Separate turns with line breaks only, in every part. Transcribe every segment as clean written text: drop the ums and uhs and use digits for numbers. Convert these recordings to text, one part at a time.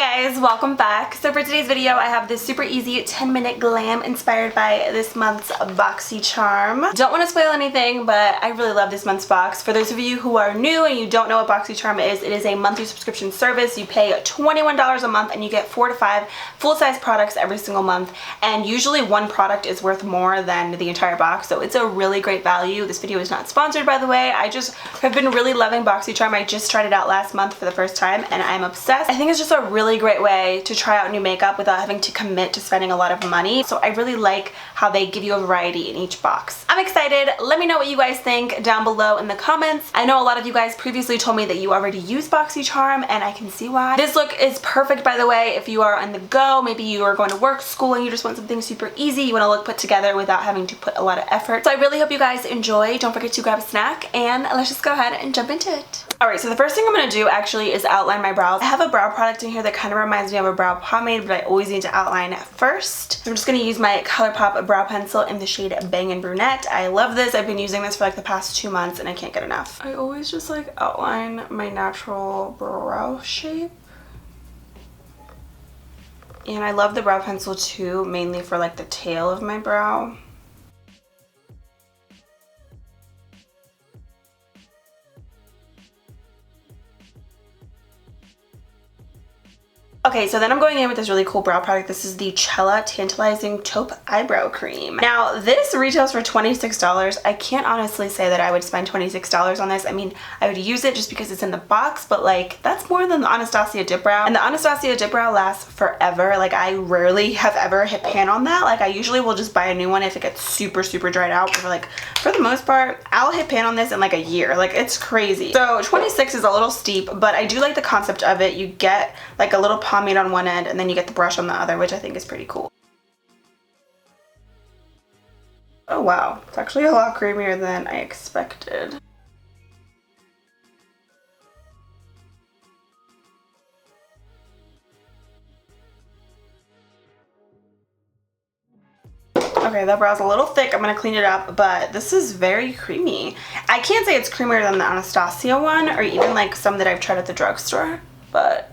guys, welcome back. So for today's video, I have this super easy 10-minute glam inspired by this month's BOXYCHARM. Don't want to spoil anything, but I really love this month's box. For those of you who are new and you don't know what BOXYCHARM is, it is a monthly subscription service. You pay $21 a month and you get 4 to 5 full-size products every single month. And usually one product is worth more than the entire box, so it's a really great value. This video is not sponsored, by the way. I just have been really loving BOXYCHARM. I just tried it out last month for the first time and I'm obsessed. I think it's just a really great way to try out new makeup without having to commit to spending a lot of money. So I really like how they give you a variety in each box. I'm excited. Let me know what you guys think down below in the comments. I know a lot of you guys previously told me that you already use BOXYCHARM and I can see why. This look is perfect, by the way, if you are on the go. Maybe you are going to work, school, and you just want something super easy. You want to look put together without having to put a lot of effort. So I really hope you guys enjoy. Don't forget to grab a snack and let's just go ahead and jump into it. Alright, so the first thing I'm going to do actually is outline my brows. I have a brow product in here that kind of reminds me of a brow pomade, but I always need to outline first. So I'm just going to use my Colourpop brow pencil in the shade Bang and Brunette. I love this. I've been using this for like the past 2 months and I can't get enough. I always just like outline my natural brow shape. And I love the brow pencil too, mainly for like the tail of my brow. Okay, so then I'm going in with this really cool brow product. This is the Chella Tantalizing Taupe Eyebrow Cream. Now, this retails for $26. I can't honestly say that I would spend $26 on this. I mean, I would use it just because it's in the box, but like, that's more than the Anastasia Dip Brow. And the Anastasia Dip Brow lasts forever. Like, I rarely have ever hit pan on that. Like, I usually will just buy a new one if it gets super, super dried out. But like, for the most part, I'll hit pan on this in like a year. Like, it's crazy. So, 26 is a little steep, but I do like the concept of it. You get like a little pomade on one end and then you get the brush on the other, which I think is pretty cool. Oh wow, it's actually a lot creamier than I expected. Okay, that brow's a little thick. I'm gonna clean it up, but this is very creamy. I can't say it's creamier than the Anastasia one or even like some that I've tried at the drugstore, but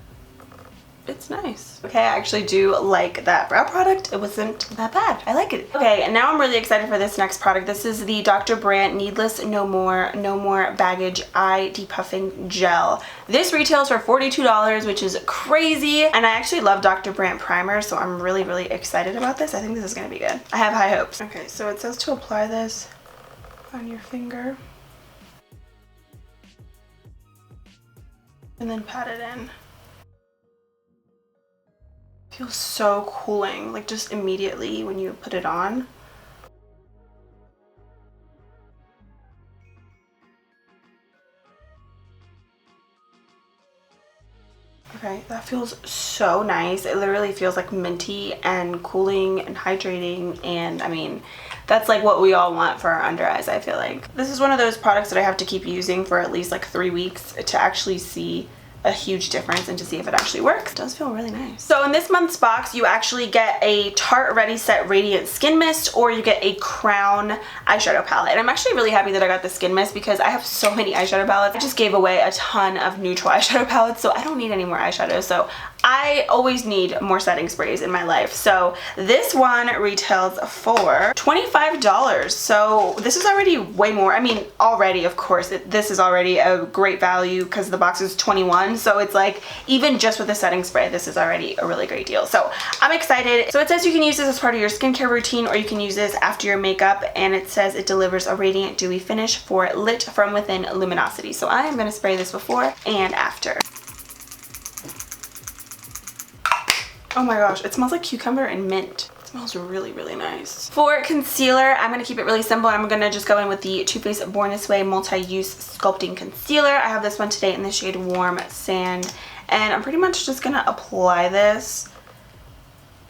it's nice. Okay, I actually do like that brow product. It wasn't that bad. I like it. Okay, and now I'm really excited for this next product. This is the Dr. Brandt Needless No More Baggage Eye Depuffing Gel. This retails for $42, which is crazy. And I actually love Dr. Brandt primer, so I'm really, really excited about this. I think this is gonna be good. I have high hopes. Okay, so it says to apply this on your finger. And then pat it in. Feels so cooling, like just immediately when you put it on. Okay, that feels so nice. It literally feels like minty and cooling and hydrating, and I mean, that's like what we all want for our under eyes, I feel like. This is one of those products that I have to keep using for at least like 3 weeks to actually see a huge difference and to see if it actually works. It does feel really nice. So in this month's box, you actually get a Tarte Ready Set Radiant Skin Mist, or you get a Crown eyeshadow palette. And I'm actually really happy that I got the Skin Mist because I have so many eyeshadow palettes. I just gave away a ton of neutral eyeshadow palettes, so I don't need any more eyeshadow. So I always need more setting sprays in my life. So this one retails for $25. So this is already way more. I mean, already, of course, this is already a great value because the box is $21. So it's like, even just with a setting spray, this is already a really great deal. So I'm excited. So it says you can use this as part of your skincare routine or you can use this after your makeup, and it says it delivers a radiant dewy finish for lit from within luminosity. So I am going to spray this before and after. Oh my gosh, it smells like cucumber and mint. It smells really, really nice. For concealer, I'm going to keep it really simple. I'm going to just go in with the Too Faced Born This Way Multi-Use Sculpting Concealer. I have this one today in the shade Warm Sand. And I'm pretty much just going to apply this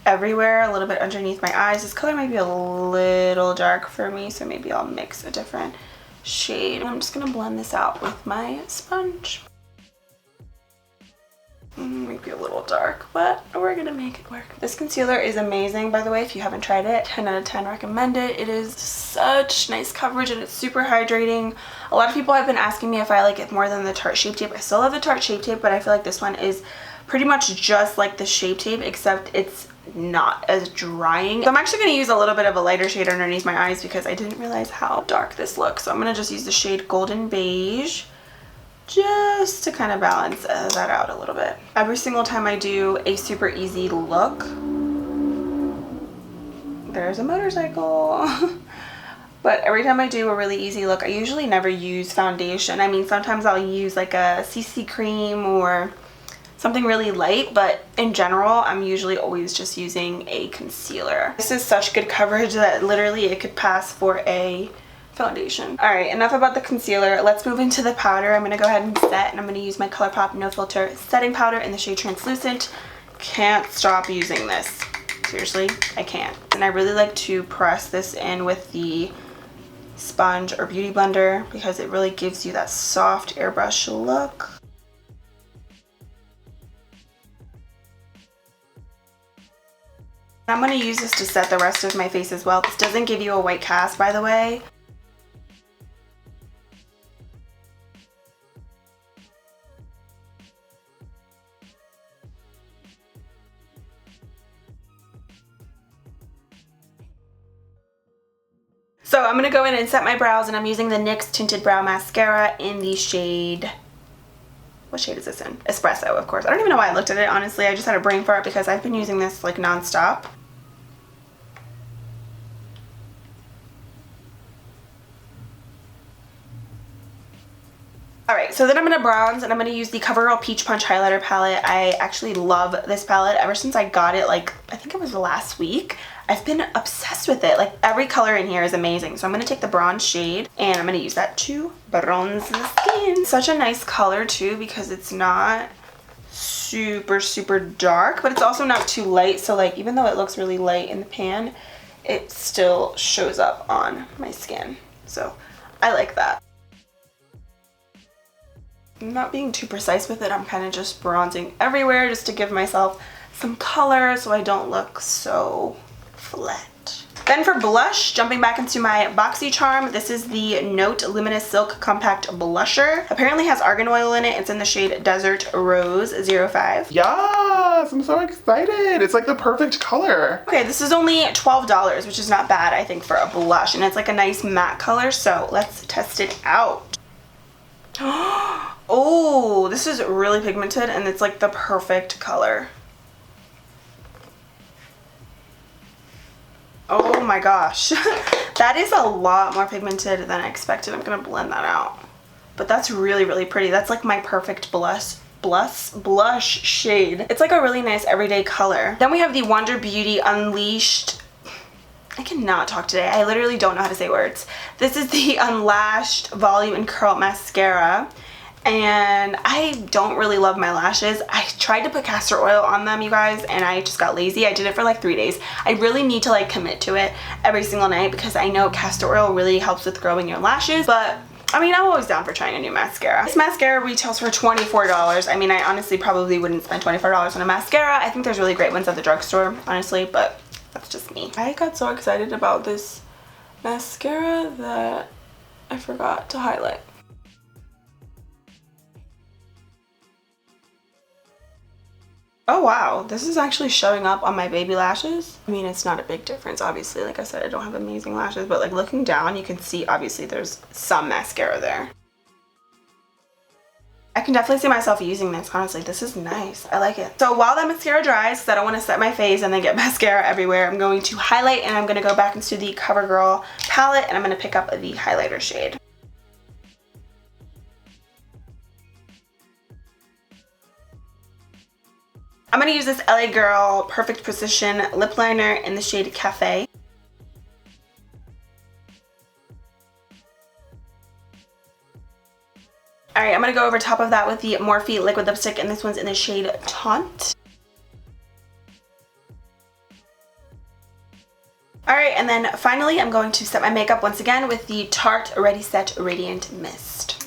everywhere, a little bit underneath my eyes. This color might be a little dark for me, so maybe I'll mix a different shade. I'm just going to blend this out with my sponge. Might be a little dark, but we're gonna make it work. This concealer is amazing, by the way. If you haven't tried it, 10 out of 10 recommend it. It is such nice coverage and it's super hydrating. A lot of people have been asking me if I like it more than the Tarte Shape Tape. I still love the Tarte Shape Tape, but I feel like this one is pretty much just like the Shape Tape, except it's not as drying. So I'm actually going to use a little bit of a lighter shade underneath my eyes because I didn't realize how dark this looks. So I'm going to just use the shade Golden Beige just to kind of balance that out a little bit. Every single time I do a super easy look, there's a motorcycle. But every time I do a really easy look, I usually never use foundation. I mean, sometimes I'll use like a CC cream or something really light, but in general, I'm usually always just using a concealer. This is such good coverage that literally it could pass for a foundation. All right, enough about the concealer. Let's move into the powder. I'm gonna go ahead and set, and I'm gonna use my Colourpop No Filter Setting Powder in the shade Translucent. Can't stop using this. Seriously, I can't. And I really like to press this in with the sponge or beauty blender because it really gives you that soft airbrush look. I'm going to use this to set the rest of my face as well. This doesn't give you a white cast, by the way. So I'm going to go in and set my brows, and I'm using the NYX Tinted Brow Mascara in the shade... What shade is this in? Espresso, of course. I don't even know why I looked at it, honestly. I just had a brain fart because I've been using this like non-stop. Alright, so then I'm going to bronze, and I'm going to use the CoverGirl Peach Punch Highlighter Palette. I actually love this palette. Ever since I got it, like, I think it was last week, I've been obsessed with it. Like, every color in here is amazing. So I'm going to take the bronze shade, and I'm going to use that to bronze the skin. Such a nice color, too, because it's not super, super dark, but it's also not too light. So, like, even though it looks really light in the pan, it still shows up on my skin. So I like that. I'm not being too precise with it. I'm kind of just bronzing everywhere just to give myself some color so I don't look so flat. Then for blush, jumping back into my BOXYCHARM, this is the Note Luminous Silk Compact Blusher. Apparently has argan oil in it. It's in the shade Desert Rose 05.
Yes, I'm so excited. It's like the perfect color.
Okay, this is only $12, which is not bad, I think, for a blush. And it's like a nice matte color, so let's test it out. Oh, this is really pigmented, and it's like the perfect color. Oh my gosh. That is a lot more pigmented than I expected. I'm gonna blend that out. But that's really, really pretty. That's like my perfect blush shade. It's like a really nice everyday color. Then we have the Wonder Beauty Unleashed. I cannot talk today. I literally don't know how to say words. This is the Unlashed Volume and Curl Mascara. And I don't really love my lashes. I tried to put castor oil on them, you guys, and I just got lazy. I did it for like 3 days. I really need to like commit to it every single night because I know castor oil really helps with growing your lashes. But I mean, I'm always down for trying a new mascara. This mascara retails for $24. I mean, I honestly probably wouldn't spend $24 on a mascara. I think there's really great ones at the drugstore, honestly, but that's just me. I got so excited about this mascara that I forgot to highlight. Oh wow, this is actually showing up on my baby lashes. I mean, it's not a big difference, obviously. Like I said, I don't have amazing lashes, but like looking down, you can see obviously there's some mascara there. I can definitely see myself using this, honestly. This is nice. I like it. So while that mascara dries, because I don't want to set my face and then get mascara everywhere, I'm going to highlight, and I'm going to go back into the CoverGirl palette, and I'm going to pick up the highlighter shade. I'm going to use this LA Girl Perfect Precision Lip Liner in the shade Cafe. Alright, I'm going to go over top of that with the Morphe Liquid Lipstick, and this one's in the shade Taunt. Alright, and then finally I'm going to set my makeup once again with the Tarte Ready Set Radiant Mist.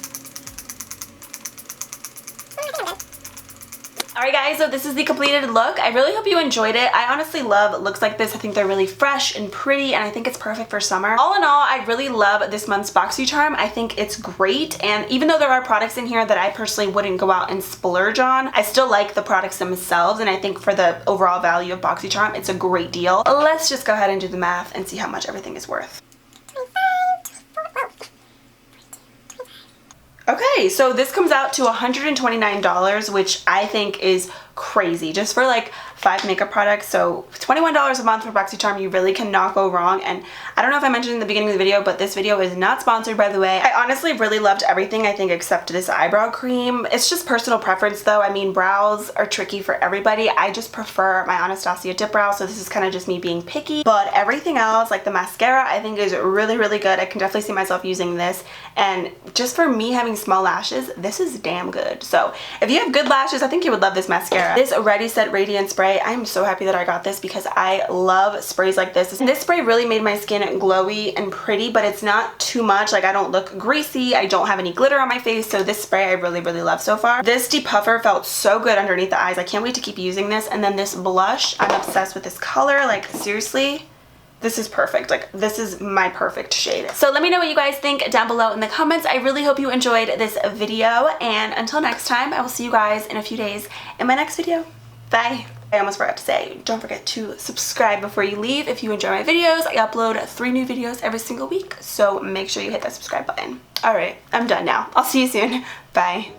Alright guys, so this is the completed look. I really hope you enjoyed it. I honestly love looks like this. I think they're really fresh and pretty, and I think it's perfect for summer. All in all, I really love this month's BOXYCHARM. I think it's great, and even though there are products in here that I personally wouldn't go out and splurge on, I still like the products themselves, and I think for the overall value of BOXYCHARM, it's a great deal. Let's just go ahead and do the math and see how much everything is worth. Okay, so this comes out to $129, which I think is crazy just for like 5 makeup products. So $21 a month for BOXYCHARM, you really cannot go wrong. And I don't know if I mentioned in the beginning of the video, but this video is not sponsored, by the way. I honestly really loved everything, I think, except this eyebrow cream. It's just personal preference though. I mean, brows are tricky for everybody. I just prefer my Anastasia dip brow, so this is kind of just me being picky. But everything else, like the mascara, I think is really, really good. I can definitely see myself using this. And just for me having small lashes, this is damn good. So if you have good lashes, I think you would love this mascara. This Ready Set Radiant Spray, I'm so happy that I got this because I love sprays like this. This spray really made my skin glowy and pretty, but it's not too much. Like, I don't look greasy, I don't have any glitter on my face, so this spray I really, really love so far. This depuffer felt so good underneath the eyes. I can't wait to keep using this. And then this blush, I'm obsessed with this color. Like, seriously, this is perfect. Like, this is my perfect shade. So let me know what you guys think down below in the comments. I really hope you enjoyed this video, and until next time, I will see you guys in a few days in my next video. Bye. I almost forgot to say, don't forget to subscribe before you leave if you enjoy my videos. I upload 3 new videos every single week, so make sure you hit that subscribe button. Alright, I'm done now. I'll see you soon. Bye.